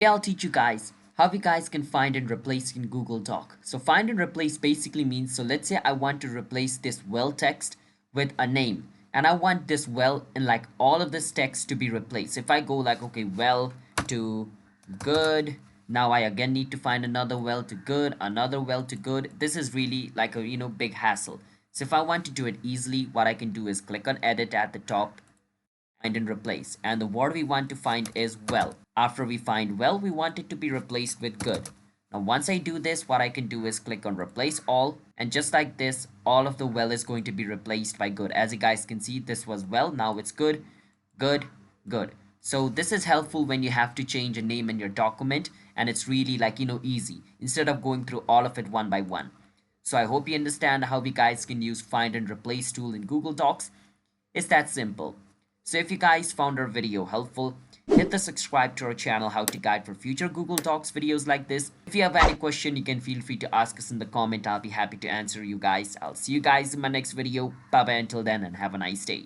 Today I'll teach you guys how you guys can find and replace in Google Doc. So find and replace basically means, so let's say I want to replace this well text with a name, and I want this well and like all of this text to be replaced. If I go like, okay, well to good, now I again need to find another well to good, another well to good. This is really like a big hassle. So if I want to do it easily, what I can do is click on edit at the top, find and replace, and the word we want to find is well. After we find well, we want it to be replaced with good. Now once I do this, what I can do is click on replace all, and just like this, all of the well is going to be replaced by good. As you guys can see, this was well, now it's good, good, good. So this is helpful when you have to change a name in your document, and it's really like easy instead of going through all of it one by one. So I hope you understand how we guys can use find and replace tool in Google Docs. It's that simple. So if you guys found our video helpful, hit the subscribe to our channel How to Guide for future Google Docs videos like this. If you have any question, you can feel free to ask us in the comment. I'll be happy to answer you guys. I'll see you guys in my next video. Bye bye until then, and have a nice day.